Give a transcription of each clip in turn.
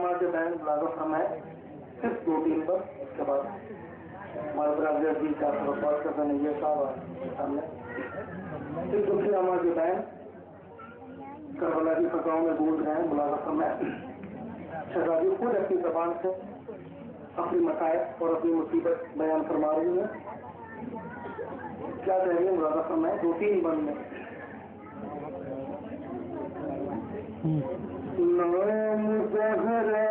نماز بین ملازم فرمائے صرف 2-3 بار، اس کے بعد ہمارے برادر جی کا بات کرتے ہیں یہ صاحب سامنے صرف دوسری نماز بین کربلا کی فضاؤں میں گونج رہے ہیں ملازم فرمائے. شہزادی خود اپنی زبان سے اپنی مسائل اور اپنی مصیبت بیان فرما رہی ہے. کیا کہیں گے ملازم فرمائے 2-3 بند میں. نام زہرا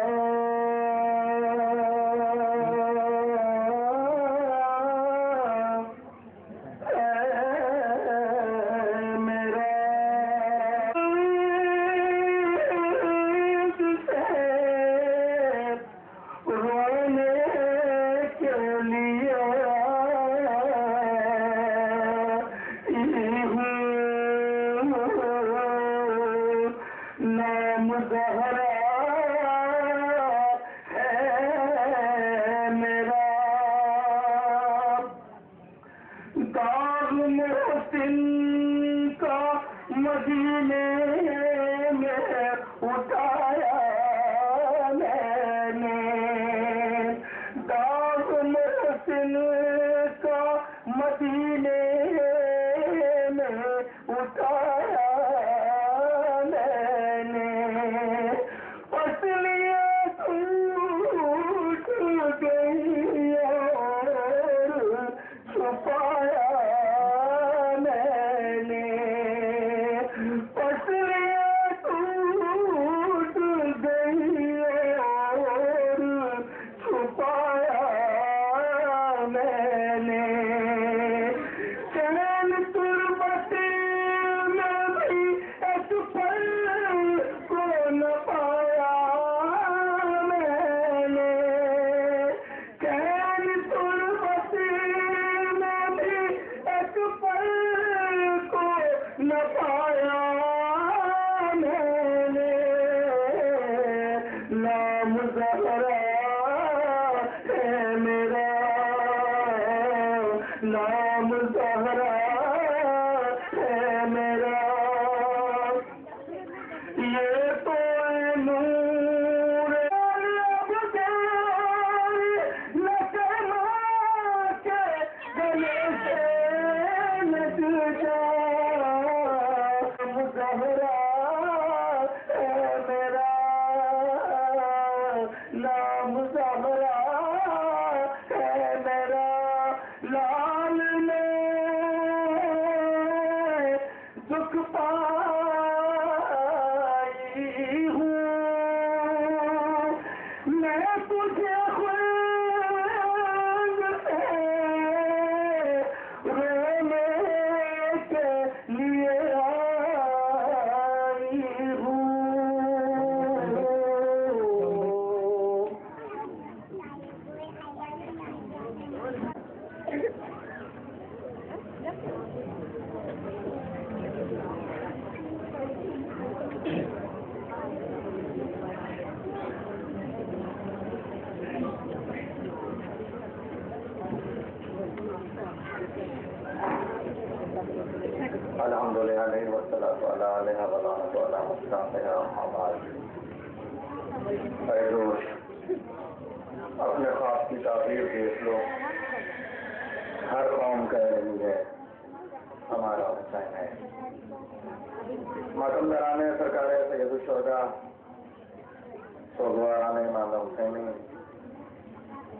اپنے خواب کی تعبیر دیکھ لو. ہر قوم کہہ رہی ہے ہمارا حسین ہے. ماتم درانے سرکار سید الشہداء سوگواران امام حسینی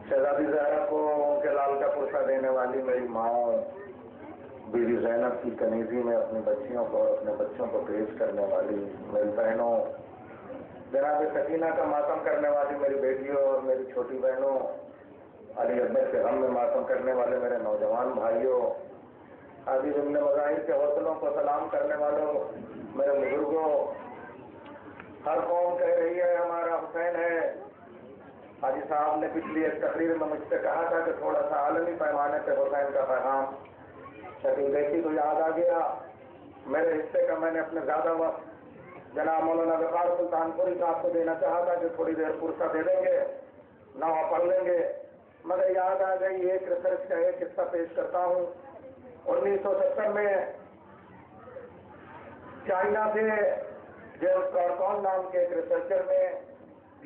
شہزادی زہرا کو ان کے لال کا پرسہ دینے والی میری ماں بیوی زینب کی کنیزی میں اپنی بچیوں کو اور اپنے بچوں کو پیش کرنے والی میری بہنوں، جناب سکینہ کا ماتم کرنے والی میری بیٹیوں اور میری چھوٹی بہنوں، علی اکبر کے غم میں ماتم کرنے والے میرے نوجوان بھائیوں، حاجی ضمن مظاہر کے حوصلوں کو سلام کرنے والوں میرے بزرگوں، ہر قوم کہہ رہی ہے ہمارا حسین ہے. حاجی صاحب نے پچھلی ایک تقریر میں مجھ سے کہا تھا کہ تھوڑا سا عالمی پیمانے پہ حسین کا پیغام شکیل دیکھی تو یاد آ گیا. میرے حصے کا میں نے اپنے زیادہ وقت جناب مولانا وقار سلطان پوری صاحب کو دینا چاہا تھا کہ تھوڑی دیر پرسہ دے دیں گے، نوا پڑھ لیں گے، مگر یاد آ گئی ایک ریسرچ کا ایک حصہ پیش کرتا ہوں. 1970 میں چائنا سے جیمس کارکون نام کے ایک ریسرچر نے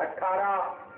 18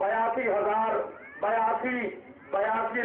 82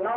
9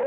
2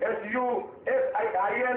SUSIIN,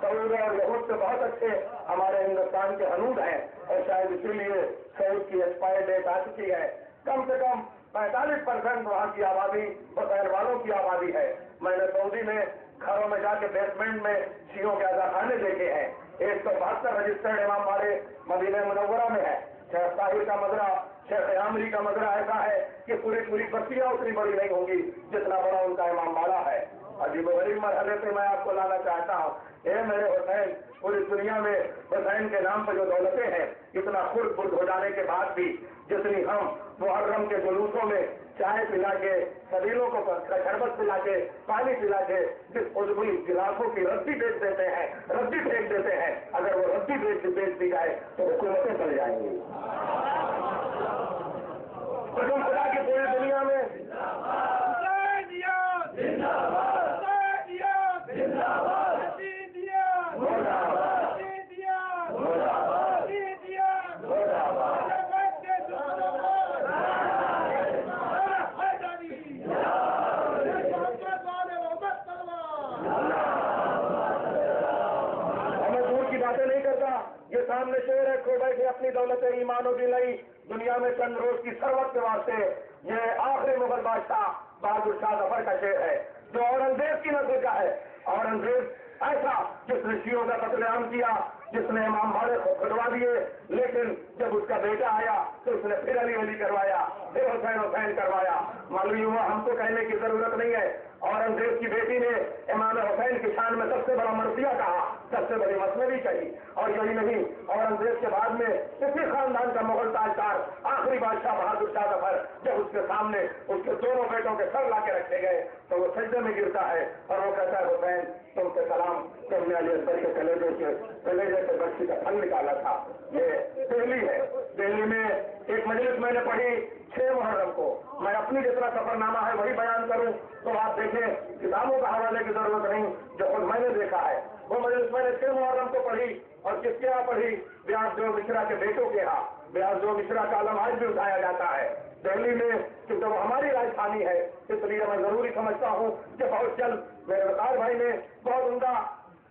سعود اور یہود سے بہت اچھے ہمارے ہندوستان کے حنود ہیں، اور شاید اسی لیے سعود کی ایکسپائر ڈیٹ آ چکی ہے۔ کم سے کم 45% وہاں کی آبادی حسین والوں کی آبادی ہے۔ میں نے سعودی میں گھروں میں جا کے بیسمنٹ میں شیعوں کے ادا خانے دیکھے ہیں۔ 172 رجسٹرڈ امام والے مدینہ منورہ میں ہے۔ شیخ طاہر کا مزرعہ، شیخ عامری کا مزرعہ ایسا ہے کہ پوری بستیاں اتنی بڑی نہیں ہوں گی جتنا بڑا ان کا امام باڑہ ہے۔ عجیب و غریب مرحلے سے میں آپ کو لانا چاہتا ہوں، اے میرے حسین، پوری دنیا میں حسین کے نام پر جو دولتیں ہیں، اتنا خرد برد ہو جانے کے بعد بھی جتنی ہم محرم کے جلوسوں میں چائے پلا کے، سبیلوں کو شربت پلا کے، پانی پلا کے جس عضوی گلاسوں کی ردی بیچ دیتے ہیں، ردی پھینک دیتے ہیں، اگر وہ ردی بیچ دی جائے تو حکومتیں چل جائیں گی۔ قسم خدا کی پوری دنیا میں یہ سامنے شعر ہے، کھو بیٹھے اپنی دولت ایمان و دلائی، دنیا میں چند روز کی ثروت کے واسطے۔ یہ آخری مغل بادشاہ بہادر شاہ ظفر کا شعر ہے، جو اورنگزیب کی نسل کا ہے۔ اورنگزیب ایسا جس نے شیعوں کا قتل عام کیا، جس نے امام باڑے کو کھدوا دیے، لیکن جب اس کا بیٹا آیا تو اس نے پھر علی کروایا، پھر حسین کروایا۔ معلوم ہوا ہم کو کہنے کی ضرورت نہیں ہے، اورنگزیب کی بیٹی نے امام حسین کی شان میں سب سے بڑا مرثیہ کہا، سب سے بڑی مثنوی کہی۔ اور یہی نہیں، اورنگزیب کے بعد میں اسی خاندان کا مغل تاجدار آخری بادشاہ بہادر شاہ ظفر، جب اس کے سامنے اس کے دونوں بیٹوں کے سر لا کے رکھے گئے تو وہ سجدے میں گرتا ہے اور وہ کہتا ہے، حسین تم سے سلام، تم نے علی اکبر کے کلیجے سے بچی کا پھل نکالا تھا۔ یہ دہلی ہے، دہلی میں ایک مجلس میں نے پڑھی 6 محرم کو۔ میں اپنی جتنا سفر نامہ ہے وہی بیان کروں تو آپ دیکھیں، کتابوں کا حوالے کی ضرورت نہیں، جو خود میں نے دیکھا ہے۔ وہ مجلس میں نے 6 محرم کو پڑھی، اور کس کے یہاں پڑھی؟ بیاس دیو مشرا کے بیٹوں کے یہاں۔ بیاس دیو مشرا کا علم آج بھی اٹھایا جاتا ہے دہلی میں، کیونکہ وہ ہماری راجدھانی ہے، اس لیے میں ضروری سمجھتا ہوں کہ بہت جلد میرے وقار بھائی نے بہت عمدہ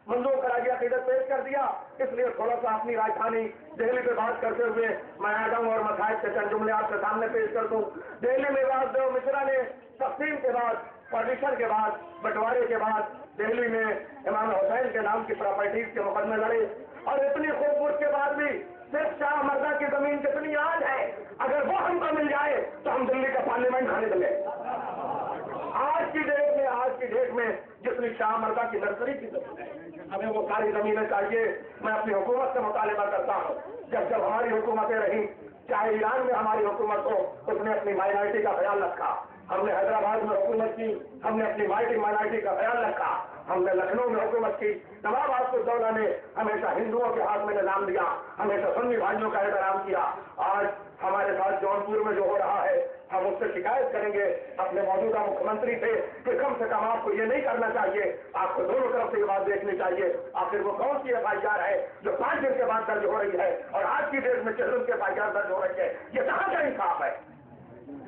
منظور خراجی عقیدت پیش کر دیا، اس لیے تھوڑا سا اپنی راجدھانی دہلی پہ بات کرتے ہوئے میں آ جاؤں اور مسائل کے چند جملے آپ کے سامنے پیش کر دوں۔ دہلی میں بیاس دیو مشرا نے تقسیم کے بعد، پارٹیشن کے بعد، بٹوارے کے بعد دہلی میں امام حسین کے نام کی پراپرٹیز کے مقدمے لڑے، اور اتنی خوبصورت کے بعد بھی صرف شاہ مرزا کی زمین کتنی آج ہے، اگر وہ ہم کو مل جائے تو ہم دلی کا پارلیمنٹ کھانے دیں۔ آج کی ڈیٹ میں جتنی شاہ مرزا کی نرسری کی زمین ہے، ہمیں وہ ساری زمینیں چاہیے۔ میں اپنی حکومت سے مطالبہ کرتا ہوں، جب ہماری حکومتیں رہیں، چاہے ایران میں ہماری حکومت ہو، اس نے اپنی مائنارٹی کا خیال رکھا۔ ہم نے حیدرآباد میں حکومت کی، ہم نے اپنی مائنارٹی کا خیال رکھا۔ ہم نے لکھنؤ میں حکومت کی، نواب آصف الدولہ نے ہمیشہ ہندوؤں کے ہاتھ میں نظام دیا، ہمیشہ سنی بھائیوں کا احترام کیا۔ آج ہمارے ساتھ جونپور میں جو ہو رہا ہے، ہم اس سے شکایت کریں گے اپنے موجودہ مکھ منتری سے کہ کم سے کم آپ کو یہ نہیں کرنا چاہیے، آپ کو دونوں طرف سے یہ بات دیکھنی چاہیے آخر وہ کون سی FIR ہے جو 5 دن کے بعد درج ہو رہی ہے، اور آج کی ڈیٹ میں 6 دن کے FIR درج ہو رہی ہے۔ یہ کہاں کا انصاف ہے؟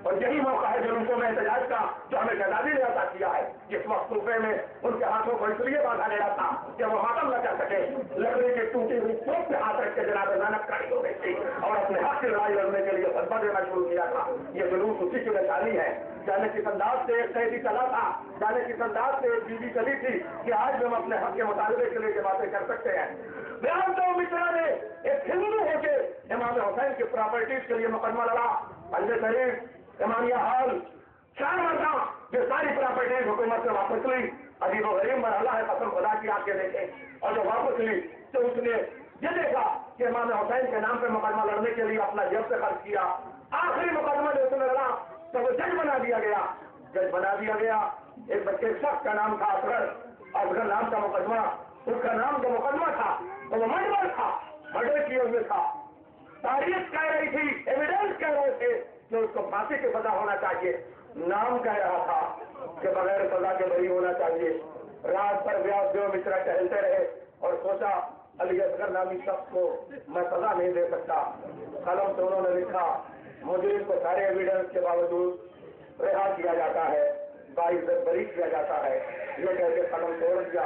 اور یہی موقع ہے جلوسوں میں احتجاج کا جو ہمیں شہزادی نے عطا کیا ہے۔ جس وقت صوبے میں ان کے ہاتھوں کو اس لیے باندھا گیا تھا کہ وہ ماتم نہ کر سکے، لکڑی کی ٹوٹی ہوئی چوک پہ ہاتھ رکھ کے جناب زینب کھڑی ہو گئی تھی اور اپنے حق کی لڑائی لڑنے کے لیے خطبہ دینا شروع کیا تھا۔ یہ جلوس اسی کی نشانی ہے۔ جانے کس انداز سے ایک قیدی چلا تھا، جانے کس انداز سے ایک بیوی چلی تھی کہ آج ہم اپنے حق کے مطالبے کے لیے باتیں کر سکتے ہیں۔ بیاس دیو مشرا نے ایک ہندو ہو کے امام حسین کی پراپرٹیز کے لیے مقدمہ لڑا۔ پنجے شریف، امامیہ ہال، 4 مرتبہ یہ ساری پراپرٹیز حکومت سے واپس لی۔ عجیب و غریب مرحلہ ہے، قسم خدا کی آپ کے دیکھیں۔ اور جو واپس لی تو اس نے یہ دیکھا کہ امام حسین کے نام پہ مقدمہ لڑنے کے لیے اپنا جیب سے خرچ کیا۔ آخری مقدمہ جو اس نے لڑا تو وہ جج بنا دیا گیا۔ ایک بچے شخص کا نام تھا اصغر نام کا مقدمہ، اس کا نام جو مقدمہ تھا تو وہ مرڈر تھا، مرڈر کیے ہوئے تھا۔ تاریخ کہہ رہی تھی، ایویڈنس کہہ رہے تھے کہ اس کو پھانسی کی سزا ہونا چاہیے، نام کہہ رہا تھا کہ بغیر سزا کے بری ہونا چاہیے۔ رات بھر بیاس دیو مشرا ٹہلتے رہے اور سوچا علی اصغر نامی شخص کو میں سزا نہیں دے سکتا۔ قلم سے انہوں نے لکھا، مجرم کو سارے ایویڈنس کے باوجود رہا کیا جاتا ہے، باعزت بری کیا جاتا ہے۔ یہ کہہ کے قلم توڑ دیا۔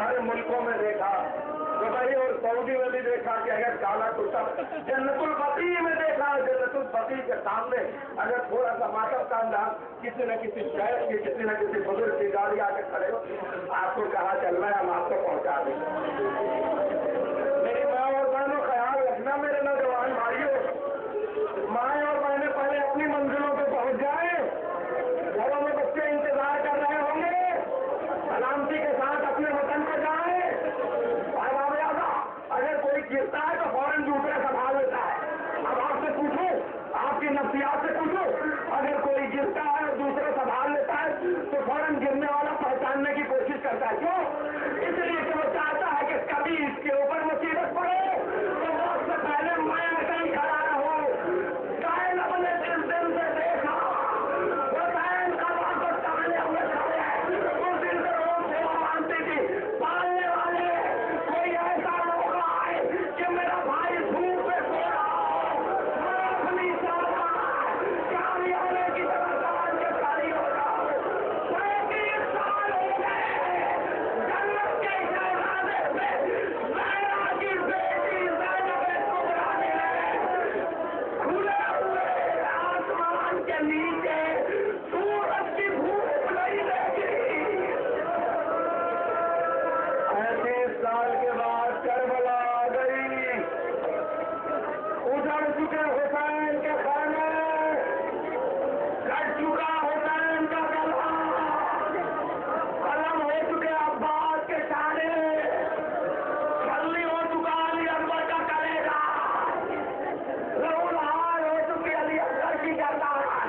سارے ملکوں میں دیکھا، دبئی اور سعودی میں بھی دیکھا کہ اگر کالا کرتا، جنت البقیع میں دیکھا، جنت البقیع کے سامنے اگر تھوڑا سا ماتم کا انداز کسی نہ کسی شہر کی، کسی نہ کسی بزرگ کی گاڑی آ کے کھڑے ہو، آپ کو کہاں چلنا ہے، ہم آپ کو پہنچا دیں۔ میری ماں اور بہنوں خیال رکھنا، میرے نوجوان بھائیوں، مائیں اور بہنیں پہلے اپنی منزلوں پہ پہنچ جائیں، گھروں میں بچے انتظار کر رہے ہوں گے، سلامتی کے ساتھ اپنے وطن پہ جائیں۔ اگر کوئی گرتا ہے تو فوراً دوسرا سنبھال لیتا ہے۔ اب آپ سے پوچھوں، آپ کی نفسیات سے پوچھوں، اگر کوئی گرتا ہے اور دوسرا سنبھال لیتا ہے تو فوراً گرنے والا پہچاننے کی کوشش کرتا ہے، کیوں؟ اس لیے کہ وہ چاہتا ہے کہ کبھی اس کے اوپر مصیبت پڑے تو موت سے پہلے میں ایسا ہی کھڑا رہوں۔ کائن اپنے دل سے دیکھا، وہ کائن کا واپس ٹالے ہوئے کھڑے ہیں، اس دن سے روز سیوا مانتی تھی، پالنے والے کوئی ایسا موقع آئے کہ میرا بھائی دھوپ پہ سو رہا ہو، میں اپنی کامیابی کی طرح سمجھ کے کھڑی ہو جاؤں۔ 35 سال ہو گئے جنت کے شہزادے سے زہرا کی بیٹی زینب کبریٰ نے کھلے ہوئے آسمان کے نیچے سورج کی دھوپ نہیں دیکھی۔ 35 سال کے بعد کربلا آ گئی، اجڑ چکے حسین کے خانے، کٹ چکا حسین کا گلا، قلم ہو چکے عباس کے چارے، چھلنی ہو چکا علی اکبر کا کلیجہ، لہولہار ہو چکی علی اکبر کی گردان۔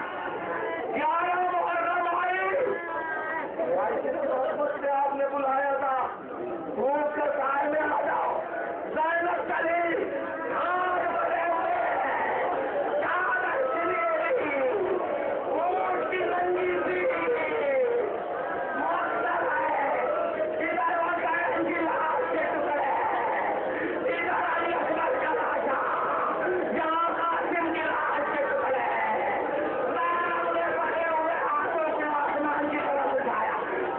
11 محرم آئی، مجھ سے آپ نے بلایا تھا، دھوپ کے سائے میں آ جاؤ، زینب چلی، ہاتھ بڑھے ہوئے، چادر چلی گئی، اونٹ کی ننگی سی مؤثر ہے، ادھر حسین کی لاش کے ٹکڑے، ادھر علی اکبر کا لاشا، یہاں قاسم کی لاش کے ٹکڑے۔ زینب نے بڑھے ہوئے ہاتھوں کو آسمان کی طرف اٹھایا،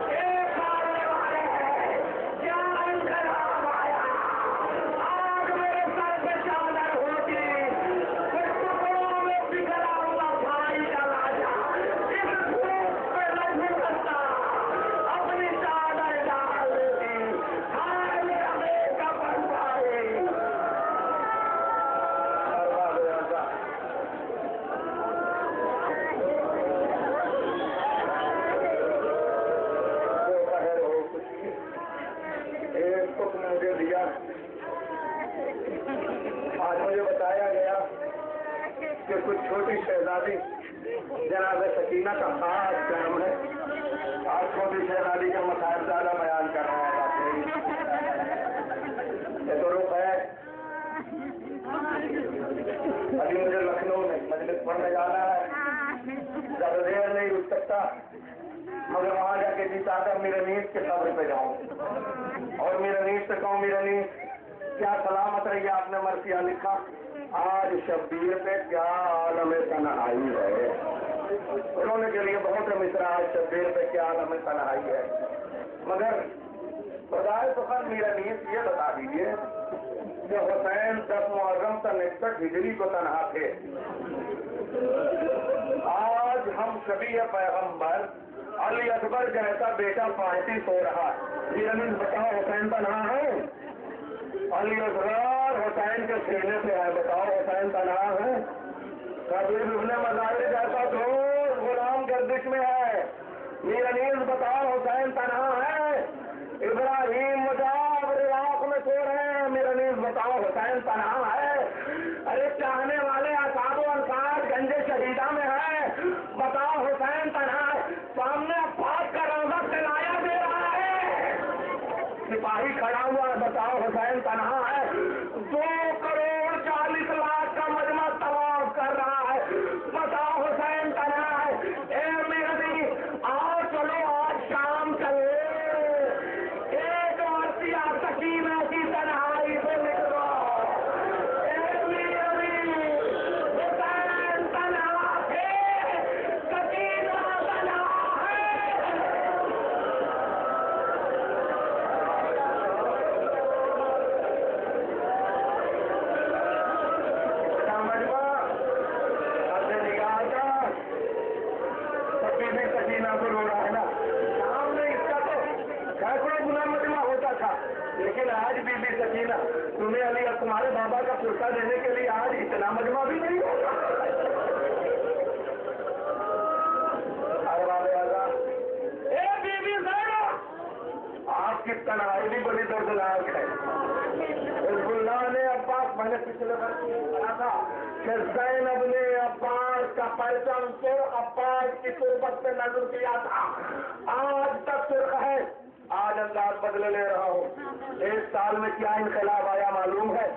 ایک مارنے والے ہیں، کیا انقلاب آیا، آج میرے سر پہ چادر ہوتی، پھر ٹکڑوں میں بکھرا ہوا بھائی کا لاشا، اس دھوپ پہ نہ جھکتا، اپنی چادر ڈال دیتی، ہائے میرا بیٹا بن پائے۔ ایک حکم مجھے دیا، آج مجھے بتایا گیا کہ کچھ چھوٹی شہزادی جناب سکینہ کا خاص کام ہے، آج چھوٹی شہزادی کے مسائل زیادہ بیان کر رہا ہے۔ یہ تو رخ ہے، ابھی مجھے لکھنؤ میں مجلس پڑھنے جانا ہے، زیادہ دیر نہیں رک سکتا، مگر وہاں جا کے جی چاہتا میرے نیز کے قبر پہ جاؤں اور میرے نیز سے کہوں، میرے نیز کیا سلامت رہی، آپ نے مرثیہ لکھا، آج شبیر پہ کیا عالم تنہائی ہے، رونے کے لیے بہت مصرع، آج شبیر پہ کیا عالم تنہائی ہے، مگر خدائے سخن میرا نیز یہ بتا دیجیے کہ حسین 10 محرم تا 61 ہجری کو تنہا تھے، آج ہم شبیہ پیغمبر علی اکبر جیسا بیٹا پارٹی سو رہا ہے، میرا نیز بتاؤ حسین تنہا ہے؟ علی اصغر حسین کے سینے پہ ہے، بتاؤ حسین تنہا ہے؟ کبیر ابن مظاہر جیسا دوست غلام گردش میں ہے، میرا نیز بتاؤ حسین تنہا ہے؟ ابراہیم مجاب رواق میں سو رہے ہیں، میرا نیز بتاؤ حسین تنہا ہے؟ ارے چاہنے والے اصحاب و انصار گنج شہیدہ میں ہے، بتاؤ حسین تنہا ہے؟ سامنے عباس کا روزہ سلایا دے رہا ہے، سپاہی کھڑا ہوا ہے، بتاؤ حسین تنہا ہے؟ 2,40,00,000 کا مجمع طواف کر رہا ہے، بتاؤ حسین تنہا ہے؟ اے میرے دل، آؤ چلو آج شام چلے، ایک مرثیہ سکینہ کی تنہائی سے لکھ دو، اے میرے دل، حسین تنہا ہے، سکینہ تنہا ہے۔ تمہیں علی تمہارے بابا کا پرسہ دینے کے لیے آج اتنا مجمع بھی نہیں ہوگا. اے بی بی زینب، آپ کی تنہائی بھی بڑی دردناک ہے. حزب اللہ نے عباس، میں نے پچھلے وقت کہا تھا کہ زینب نے عباس کا پرچم سرخ عباس کی تربت پہ نظر کیا تھا، آج تک سرخ ہے. آج انداز بدل لے رہا ہوں. 1 سال میں کیا انقلاب آیا معلوم ہے؟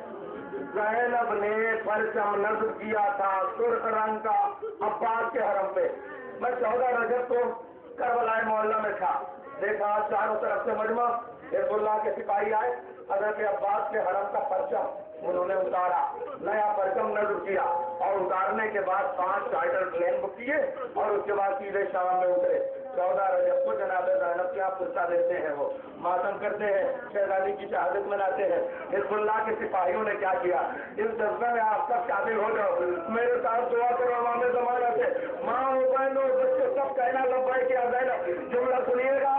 زینب نے پرچم نظر کیا تھا سرخ رنگ کا عباس کے حرم پہ. میں 14 رجب کو کربلا محلہ میں تھا، دیکھا چاروں طرف سے مجمع، حزب اللہ کے سپاہی آئے، حضرت عباس کے حرم کا پرچم انہوں نے اتارا، نیا پرچم نظر کیا، اور اتارنے کے بعد 5 چارٹر پلین بک کیے اور اس کے بعد سیدھے شام میں اترے. 14 رجب کو جناب زینب کے آپ پرچہ دیتے ہیں، وہ ماتم کرتے ہیں، شہزادی کی شہادت مناتے ہیں. حزب اللہ کے سپاہیوں نے کیا کیا؟ اس جذبے میں آپ سب شامل ہو جاؤ، میرے ساتھ دعا کرو امام زمانہ سے، ماں بہنوں بچوں سب کہنا لبیک یا زینب. جملہ سنیے گا،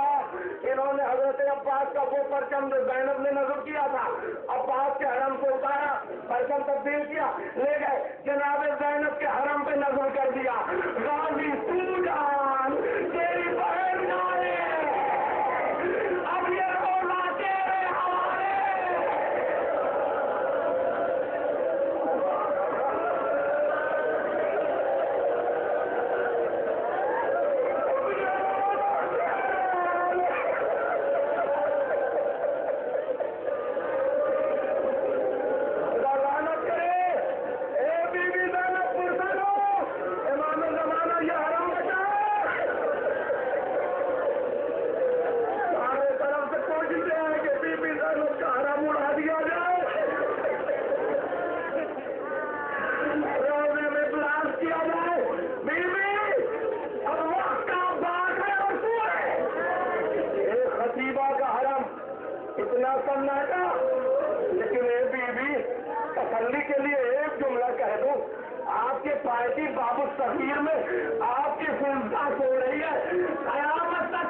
انہوں نے حضرت عباس کا وہ پرچم جو زینب نے نظر کیا تھا عباس کے حرم سے اتارا، پرچم تبدیل کیا، لے گئے جناب زینب کے حرم پہ نظر کر دیا. غازی تو جان تیری بہن جانے، اب یہ روزہ تیرے حوالے. اتنا سناٹا، لیکن اے بی بی تسلی کے لیے ایک جملہ کہہ دوں، آپ کے پارٹی بابو صغیر میں آپ کی فلسفہ سو رہی ہے، قیامت تک